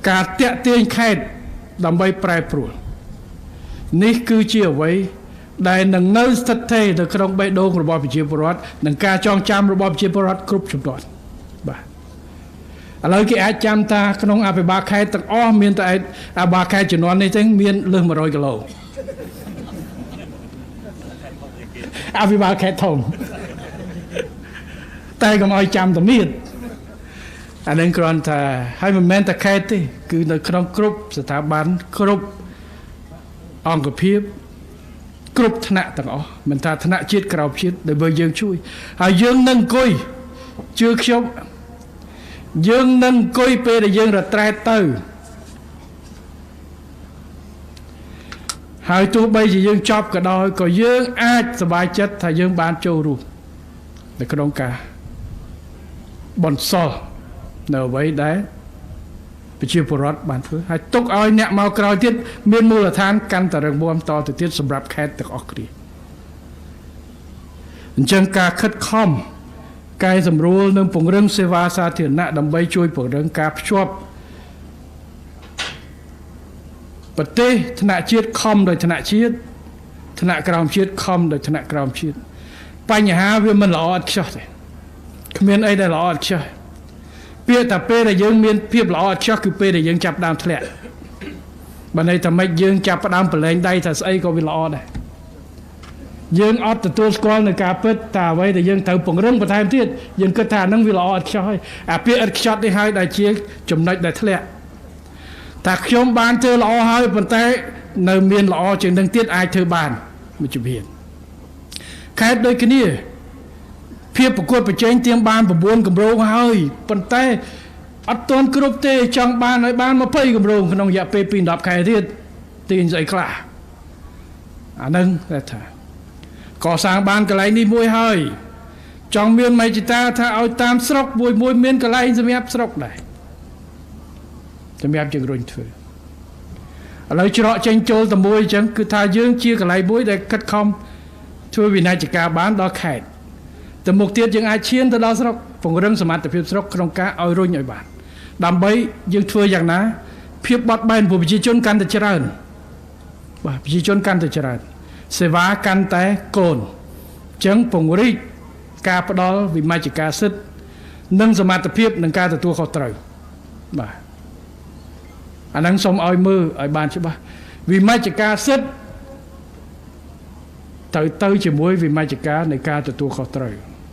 ការតាក់ទាញខេត្តដើម្បីប្រែប្រួលនេះគឺជាអ្វីដែលនឹងនៅស្ថិតស្ថេរនៅក្នុងបេះដូងរបស់ប្រជាពលរដ្ឋនិងការចងចាំរបស់ប្រជាពលរដ្ឋគ្រប់ជំនាន់បាទឥឡូវគេអាចចាំថាក្នុងអភិបាលខេត្តទាំងអស់មានតែអភិបាលខេត្តជំនាន់នេះទេមានលើស100គីឡូអភិបាលខេត្តធំតែកុំឲ្យចាំតែមានអានឹងគ្រាន់តែហើយមិនមែនតែខេត្តទេគឺនៅក្នុងគ្រប់ស្ថាប័នគ្រប់អង្គភាពគ្រប់ថ្នាក់ទាំងអស់មិនថាថ្នាក់ជាតិក្រៅជាតិដែលយើងជួយហើយយើងនឹងអង្គុយជឿខ្ញុំយើងនឹងអង្គុយពេលដែលយើងរត្រែតទៅហើយទោះបីជាយើងចប់ក៏ដោយក៏យើងអាចសប្បាយចិត្តថាយើងបានចូលរួមនៅក្នុងការបន្សល់នៅអ្វីដែលប្រជាពលរដ្ឋបានធ្វើហើយទុកឲ្យអ្នកមកក្រោយទៀតមានមូលដ្ឋានកាន់តែរឹងមាំតទៅទៀតសម្រាប់ខេត្តទាំងអស់គ្នាអញ្ចឹងការខិតខំកែសម្រួលនិងពង្រឹងសេវាសាធារណៈដើម្បីជួយពង្រឹងការភ្ជាប់ប្រទេសថ្នាក់ជាតិខំដោយថ្នាក់ជាតិថ្នាក់ក្រោមជាតិខំដោយថ្នាក់ក្រោមជាតិបញ្ហាវាមិនល្អឥតខ្ចោះទេគ្មានអីដែលល្អឥតខ្ចោះពាក្យតែពេលដែលយើងមានភាពល្អឥតខ្ចោះគឺពេលដែលយើងចាប់ដើមធ្លាក់បើន័យថាម៉េចយើងចាប់ដើមប្រឡែងដៃថាស្អីក៏វាល្អដែរយើងអត់ទទួលស្គាល់នៅការពិតតែអ្វីដែលយើងត្រូវពង្រឹងបន្ថែមទៀតយើងគិតថាហ្នឹងវាល្អឥតខ្ចោះហើយអាពាក្យឥតខ្ចោះនេះហើយដែលជាចំណុចដែលធ្លាក់តែខ្ញុំបានធ្វើល្អហើយប៉ុន្តែនៅមានល្អជាងនឹងទៀតអាចធ្វើបានមួយជំហានខេត្តដូចគ្នាភាពប្រកួតប្រជែងទៀងបាន9គម្រោងហើយប៉ុន្តែអត់ទាន់គ្រប់ទេចង់បានឲ្យបាន20គម្រោងក្នុងរយៈពេលពី10ខែទៀតទាញស្អីខ្លះអានឹងគេថាកសាងបានកន្លែងនេះមួយហើយចង់មានមេจิตតាថាឲ្យតាមស្រុកមួយមានកន្លែងសម្រាប់ស្រុកដែរសម្រាប់ជំរុញធ្វើឥឡូវច្រកចេញចូលតែមួយអញ្ចឹងគឺថាយើងជាកន្លែងមួយដែលខិតខំធ្វើវិនិច្ឆ័យការបានដល់ខេត្តតែមុខទៀតយើងអាចឈានទៅដល់ស្រុកពង្រឹងសមត្ថភាពស្រុកក្នុងការឲ្យរុញឲ្យបានដើម្បីយើងធ្វើយ៉ាងណាភាពបត់បែនប្រជាជនកាន់តែច្រើនបាទប្រជាជនកាន់តែច្រើនសេវាកាន់តែកូនអញ្ចឹងពង្រីកការផ្ដល់វិមជ្ឈការសិទ្ធិនិងសមត្ថភាពនឹងការទទួលខុសត្រូវបាទអាហ្នឹងសូមឲ្យមើលឲ្យបានច្បាស់វិមជ្ឈការសិទ្ធិទៅជាមួយវិមជ្ឈការនៃការទទួលខុសត្រូវ